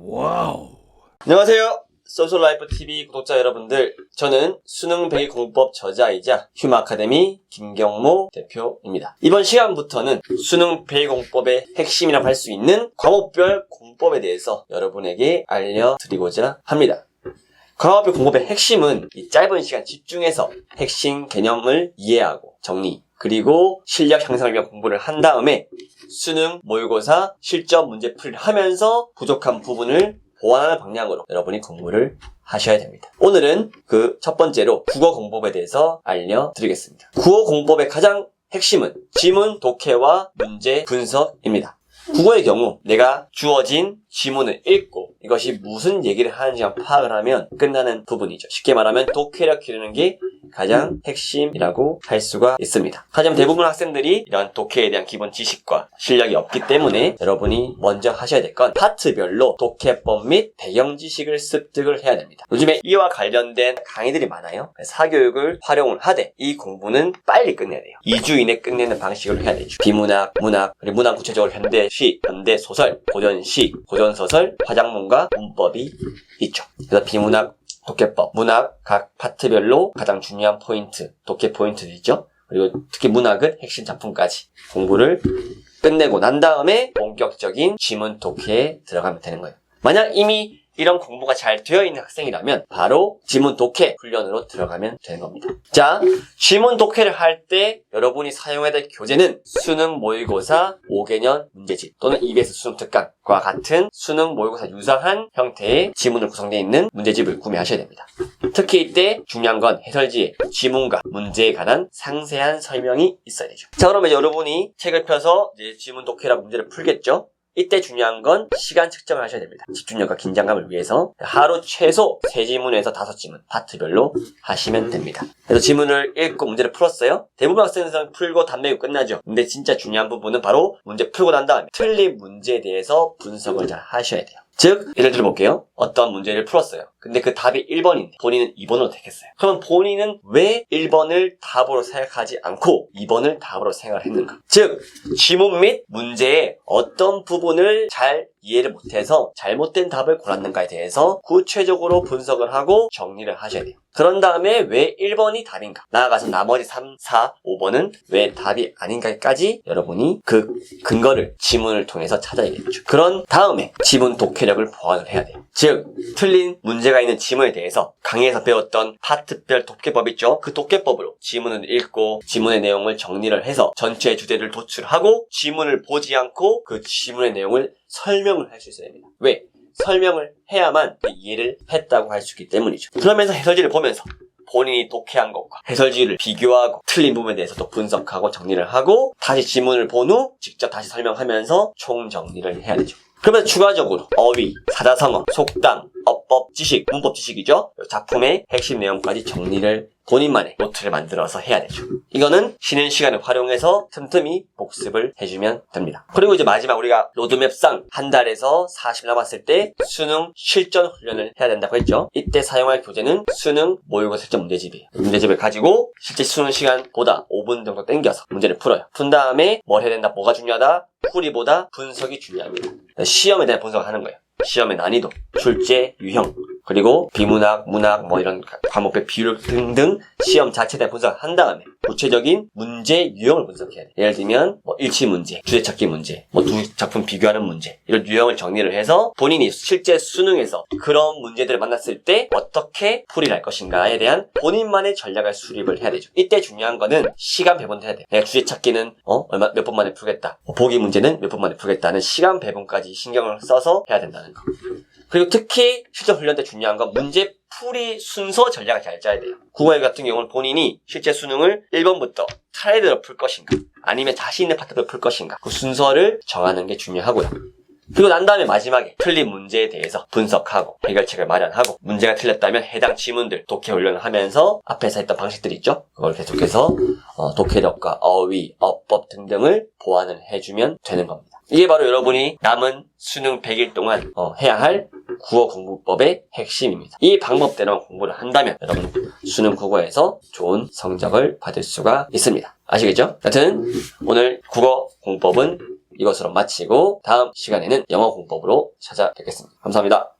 와우. 안녕하세요. 소셜라이프TV 구독자 여러분들, 저는 수능 배기 공부법 저자이자 휴마 아카데미 김경모 대표입니다. 이번 시간부터는 수능 배기 공부법의 핵심이라고 할 수 있는 과목별 공부법에 대해서 여러분에게 알려드리고자 합니다. 과목별 공부법의 핵심은 이 짧은 시간 집중해서 핵심 개념을 이해하고 정리, 그리고 실력 향상을 위한 공부를 한 다음에 수능, 모의고사, 실전 문제풀이를 하면서 부족한 부분을 보완하는 방향으로 여러분이 공부를 하셔야 됩니다. 오늘은 그 첫 번째로 국어 공부법에 대해서 알려드리겠습니다. 국어 공부법의 가장 핵심은 지문 독해와 문제 분석입니다. 국어의 경우 내가 주어진 지문을 읽고 이것이 무슨 얘기를 하는지만 파악을 하면 끝나는 부분이죠. 쉽게 말하면 독해력 기르는 게 가장 핵심이라고 할 수가 있습니다. 하지만 대부분 학생들이 이런 독해에 대한 기본 지식과 실력이 없기 때문에 여러분이 먼저 하셔야 될 건 파트별로 독해법 및 배경 지식을 습득을 해야 됩니다. 요즘에 이와 관련된 강의들이 많아요. 사교육을 활용을 하되 이 공부는 빨리 끝내야 돼요. 2주 이내 끝내는 방식으로 해야 되죠. 비문학, 문학, 그리고 문학 구체적으로 현대시, 현대소설, 고전시, 고전소설, 화작문과 문법이 있죠. 그래서 비문학 독해법, 문학 각 파트별로 가장 중요한 포인트, 독해 포인트도 있죠. 그리고 특히 문학은 핵심 작품까지 공부를 끝내고 난 다음에 본격적인 지문 독해에 들어가면 되는 거예요. 만약 이미 이런 공부가 잘 되어 있는 학생이라면 바로 지문 독해 훈련으로 들어가면 되는 겁니다. 자, 지문 독해를 할 때 여러분이 사용해야 될 교재는 수능 모의고사 5개년 문제집 또는 EBS 수능 특강과 같은 수능 모의고사 유사한 형태의 지문으로 구성되어 있는 문제집을 구매하셔야 됩니다. 특히 이때 중요한 건 해설지에 지문과 문제에 관한 상세한 설명이 있어야 되죠. 자, 그러면 여러분이 책을 펴서 이제 지문 독해라 문제를 풀겠죠? 이때 중요한 건 시간 측정을 하셔야 됩니다. 집중력과 긴장감을 위해서 하루 최소 3지문에서 5지문 파트별로 하시면 됩니다. 그래서 지문을 읽고 문제를 풀었어요. 대부분 학생들은 풀고 답 내고 끝나죠. 근데 진짜 중요한 부분은 바로 문제 풀고 난 다음에 틀린 문제에 대해서 분석을 잘 하셔야 돼요. 즉, 예를 들어 볼게요. 어떤 문제를 풀었어요. 근데 그 답이 1번인데 본인은 2번으로 택했어요. 그러면 본인은 왜 1번을 답으로 생각하지 않고 2번을 답으로 생각을 했는가? 즉, 지문 및 문제의 어떤 부분을 잘 이해를 못해서 잘못된 답을 골랐는가에 대해서 구체적으로 분석을 하고 정리를 하셔야 돼요. 그런 다음에 왜 1번이 답인가? 나아가서 나머지 3, 4, 5번은 왜 답이 아닌가까지 여러분이 그 근거를 지문을 통해서 찾아야겠죠. 그런 다음에 지문 독해력을 보완을 해야 돼요. 즉, 틀린 문제가 있는 지문에 대해서 강의에서 배웠던 파트별 독해법 있죠? 그 독해법으로 지문을 읽고 지문의 내용을 정리를 해서 전체 주제를 도출하고 지문을 보지 않고 그 지문의 내용을 설명을 할 수 있어야 됩니다. 왜? 설명을 해야만 이해를 했다고 할 수 있기 때문이죠. 그러면서 해설지를 보면서 본인이 독해한 것과 해설지를 비교하고 틀린 부분에 대해서 또 분석하고 정리를 하고 다시 지문을 본 후 직접 다시 설명하면서 총정리를 해야 되죠. 그러면 추가적으로 어휘, 사자성어, 속담, 어법 지식, 문법 지식이죠. 작품의 핵심 내용까지 정리를 본인만의 노트를 만들어서 해야 되죠. 이거는 쉬는 시간을 활용해서 틈틈이 복습을 해주면 됩니다. 그리고 이제 마지막 우리가 로드맵상 한 달에서 40일 남았을 때 수능 실전 훈련을 해야 된다고 했죠. 이때 사용할 교재는 수능 모의고사 실전 문제집이에요. 문제집을 가지고 실제 수능 시간보다 5분 정도 땡겨서 문제를 풀어요. 푼 다음에 뭘 해야 된다, 뭐가 중요하다? 풀이보다 분석이 중요합니다. 시험에 대한 분석을 하는 거예요. 시험의 난이도, 출제, 유형, 그리고 비문학, 문학, 이런 과목별 비율 등등 시험 자체에 대한 분석을 한 다음에 구체적인 문제 유형을 분석해야 돼요. 예를 들면 일치 문제, 주제 찾기 문제, 두 작품 비교하는 문제, 이런 유형을 정리를 해서 본인이 실제 수능에서 그런 문제들을 만났을 때 어떻게 풀이를 할 것인가에 대한 본인만의 전략을 수립을 해야 되죠. 이때 중요한 거는 시간 배분도 해야 돼요. 내가 주제 찾기는 몇 번 만에 풀겠다, 보기 문제는 몇 번 만에 풀겠다는 시간 배분까지 신경을 써서 해야 된다는 거. 그리고 특히 실전 훈련 때 중요한 건 문제 풀이 순서 전략을 잘 짜야 돼요. 국어 같은 경우는 본인이 실제 수능을 1번부터 차례대로 풀 것인가 아니면 자신 있는 파트로 풀 것인가 그 순서를 정하는 게 중요하고요. 그리고 난 다음에 마지막에 틀린 문제에 대해서 분석하고 해결책을 마련하고 문제가 틀렸다면 해당 지문들 독해 훈련을 하면서 앞에서 했던 방식들이 있죠. 그걸 계속해서 독해력과 어휘, 어법 등등을 보완을 해주면 되는 겁니다. 이게 바로 여러분이 남은 수능 100일 동안 해야 할 국어 공부법의 핵심입니다. 이 방법대로 공부를 한다면 여러분 수능 국어에서 좋은 성적을 받을 수가 있습니다. 아시겠죠? 여튼 오늘 국어 공부법은 이것으로 마치고 다음 시간에는 영어 공법으로 찾아뵙겠습니다. 감사합니다.